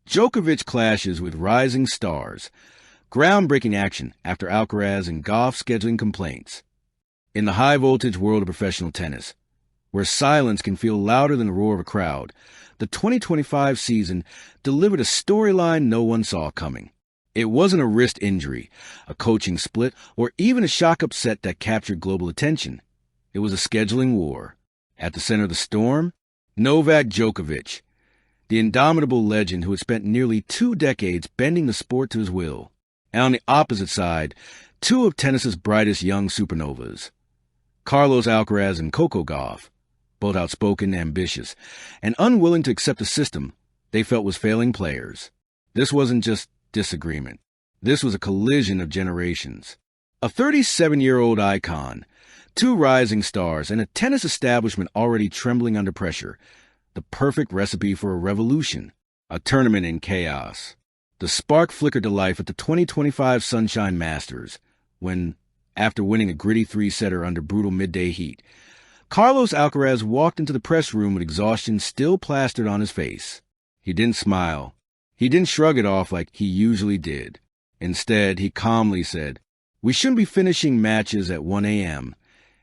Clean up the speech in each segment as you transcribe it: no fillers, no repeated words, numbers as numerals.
Djokovic clashes with rising stars. Groundbreaking action after Alcaraz and Gauff scheduling complaints. In the high-voltage world of professional tennis, where silence can feel louder than the roar of a crowd, the 2025 season delivered a storyline no one saw coming. It wasn't a wrist injury, a coaching split, or even a shock upset that captured global attention. It was a scheduling war. At the center of the storm, Novak Djokovic, the indomitable legend who had spent nearly 2 decades bending the sport to his will. And on the opposite side, two of tennis's brightest young supernovas, Carlos Alcaraz and Coco Gauff, both outspoken, ambitious, and unwilling to accept a system they felt was failing players. This wasn't just disagreement. This was a collision of generations. A 37-year-old icon, two rising stars, and a tennis establishment already trembling under pressure. The perfect recipe for a revolution, a tournament in chaos. The spark flickered to life at the 2025 Sunshine Masters, when, after winning a gritty 3-setter under brutal midday heat, Carlos Alcaraz walked into the press room with exhaustion still plastered on his face. He didn't smile. He didn't shrug it off like he usually did. Instead, he calmly said, "We shouldn't be finishing matches at 1 a.m.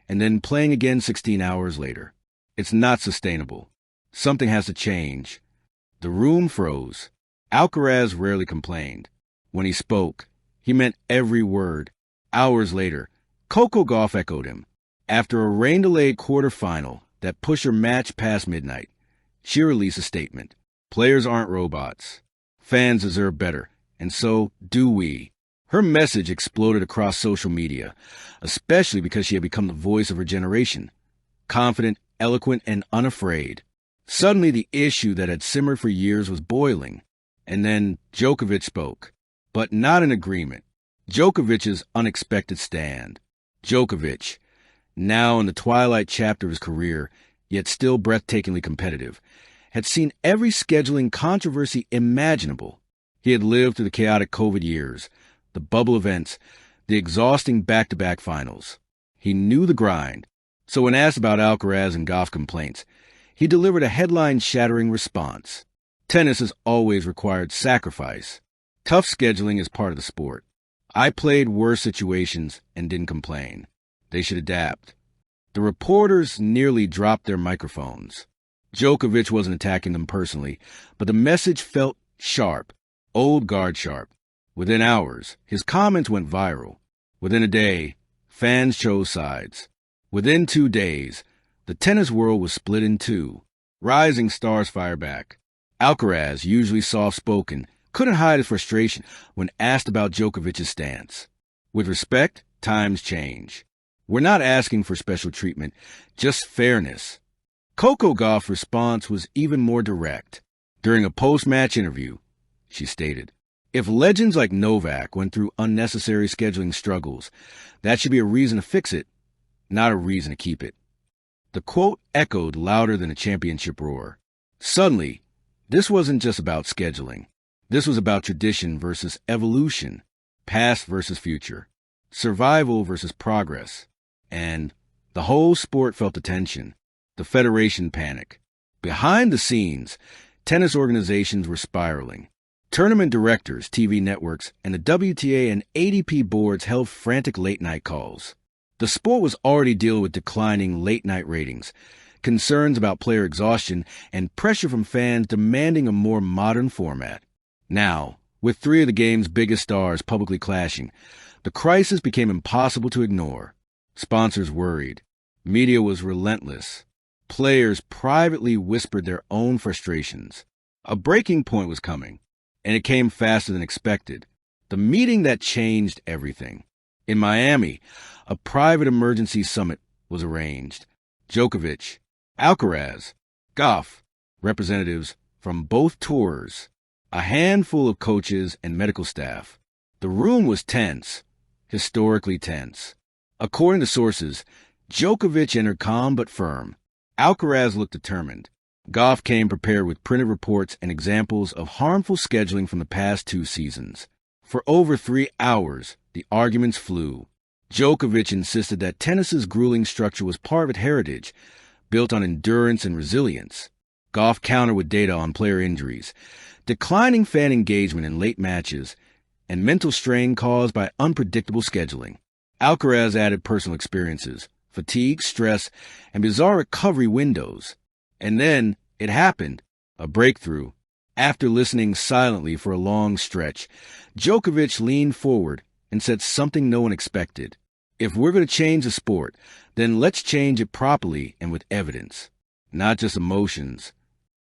and then playing again 16 hours later. It's not sustainable. Something has to change." The room froze. Alcaraz rarely complained. When he spoke, he meant every word. Hours later, Coco Gauff echoed him. After a rain-delayed quarterfinal that pushed her match past midnight, she released a statement. "Players aren't robots. Fans deserve better, and so do we." Her message exploded across social media, especially because she had become the voice of her generation. Confident, eloquent, and unafraid. Suddenly, the issue that had simmered for years was boiling. And then Djokovic spoke, but not in agreement. Djokovic's unexpected stand. Djokovic, now in the twilight chapter of his career, yet still breathtakingly competitive, had seen every scheduling controversy imaginable. He had lived through the chaotic COVID years, the bubble events, the exhausting back-to-back finals. He knew the grind. So when asked about Alcaraz and Gauff complaints, he delivered a headline-shattering response. Tennis has always required sacrifice. Tough scheduling is part of the sport. I played worse situations and didn't complain. They should adapt. The reporters nearly dropped their microphones. Djokovic wasn't attacking them personally, but the message felt sharp, old guard sharp. Within hours, his comments went viral. Within a day, fans chose sides. Within 2 days, the tennis world was split in two. Rising stars fire back. Alcaraz, usually soft-spoken, couldn't hide his frustration when asked about Djokovic's stance. With respect, times change. We're not asking for special treatment, just fairness. Coco Gauff's response was even more direct. During a post-match interview, she stated, "If legends like Novak went through unnecessary scheduling struggles, that should be a reason to fix it, not a reason to keep it." The quote echoed louder than a championship roar. Suddenly, this wasn't just about scheduling. This was about tradition versus evolution, past versus future, survival versus progress. And the whole sport felt the tension, the federation panic. Behind the scenes, tennis organizations were spiraling. Tournament directors, TV networks, and the WTA and ADP boards held frantic late-night calls. The sport was already dealing with declining late-night ratings, concerns about player exhaustion, and pressure from fans demanding a more modern format. Now, with 3 of the game's biggest stars publicly clashing, the crisis became impossible to ignore. Sponsors worried. Media was relentless. Players privately whispered their own frustrations. A breaking point was coming, and it came faster than expected. The meeting that changed everything. In Miami, a private emergency summit was arranged. Djokovic, Alcaraz, Gauff, representatives from both tours, a handful of coaches and medical staff. The room was tense, historically tense. According to sources, Djokovic entered calm but firm. Alcaraz looked determined. Gauff came prepared with printed reports and examples of harmful scheduling from the past 2 seasons. For over 3 hours, the arguments flew. Djokovic insisted that tennis's grueling structure was part of its heritage, built on endurance and resilience. Gauff countered with data on player injuries, declining fan engagement in late matches, and mental strain caused by unpredictable scheduling. Alcaraz added personal experiences, fatigue, stress, and bizarre recovery windows. And then it happened, a breakthrough. After listening silently for a long stretch, Djokovic leaned forward and said something no one expected. If we're going to change the sport, then let's change it properly and with evidence, not just emotions.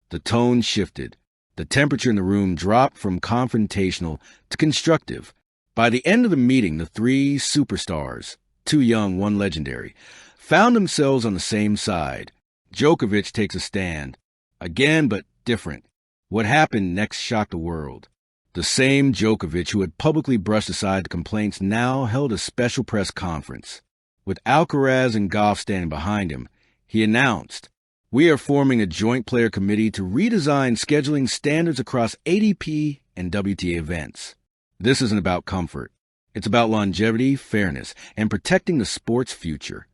The tone shifted. The temperature in the room dropped from confrontational to constructive. By the end of the meeting, the three superstars, two young, one legendary, found themselves on the same side. Djokovic takes a stand. Again, but different. What happened next shocked the world. The same Djokovic who had publicly brushed aside the complaints now held a special press conference. With Alcaraz and Gauff standing behind him, he announced, "We are forming a joint player committee to redesign scheduling standards across ATP and WTA events. This isn't about comfort. It's about longevity, fairness, and protecting the sport's future."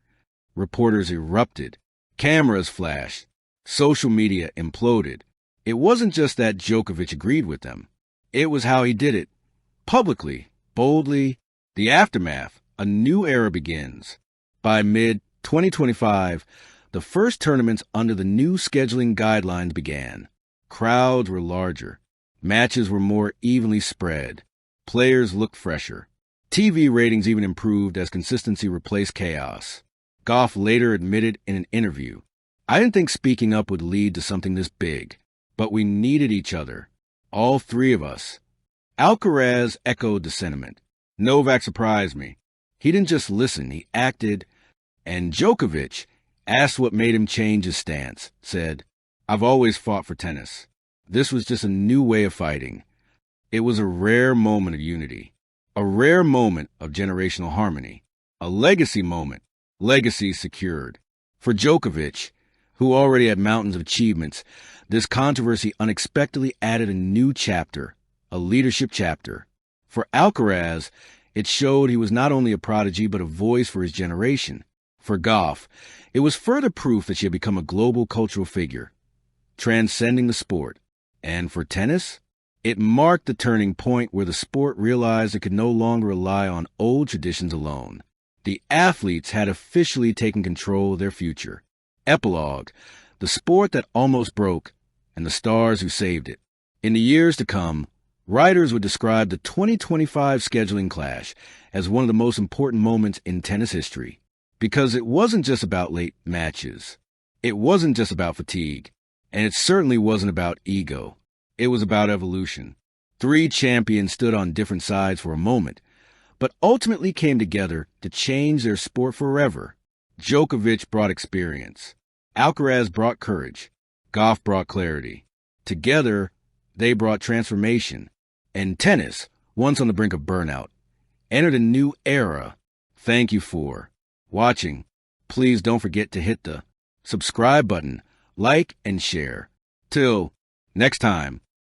Reporters erupted. Cameras flashed. Social media imploded. It wasn't just that Djokovic agreed with them. It was how he did it. Publicly, boldly. The aftermath, a new era begins. By mid-2025, the first tournaments under the new scheduling guidelines began. Crowds were larger. Matches were more evenly spread. Players looked fresher. TV ratings even improved as consistency replaced chaos. Gauff later admitted in an interview, "I didn't think speaking up would lead to something this big, but we needed each other, all three of us." Alcaraz echoed the sentiment. "Novak surprised me. He didn't just listen, he acted." And Djokovic, asked what made him change his stance, said, "I've always fought for tennis. This was just a new way of fighting." It was a rare moment of unity, a rare moment of generational harmony, a legacy moment, legacy secured. For Djokovic, who already had mountains of achievements, this controversy unexpectedly added a new chapter, a leadership chapter. For Alcaraz, it showed he was not only a prodigy but a voice for his generation. For Gauff, it was further proof that she had become a global cultural figure, transcending the sport. And for tennis, it marked the turning point where the sport realized it could no longer rely on old traditions alone. The athletes had officially taken control of their future. Epilogue, the sport that almost broke, and the stars who saved it. In the years to come, writers would describe the 2025 scheduling clash as one of the most important moments in tennis history. Because it wasn't just about late matches. It wasn't just about fatigue. And it certainly wasn't about ego. It was about evolution. Three champions stood on different sides for a moment, but ultimately came together to change their sport forever. Djokovic brought experience. Alcaraz brought courage. Gauff brought clarity. Together, they brought transformation. And tennis, once on the brink of burnout, entered a new era. Thank you for watching. Please don't forget to hit the subscribe button, like, and share. Till next time.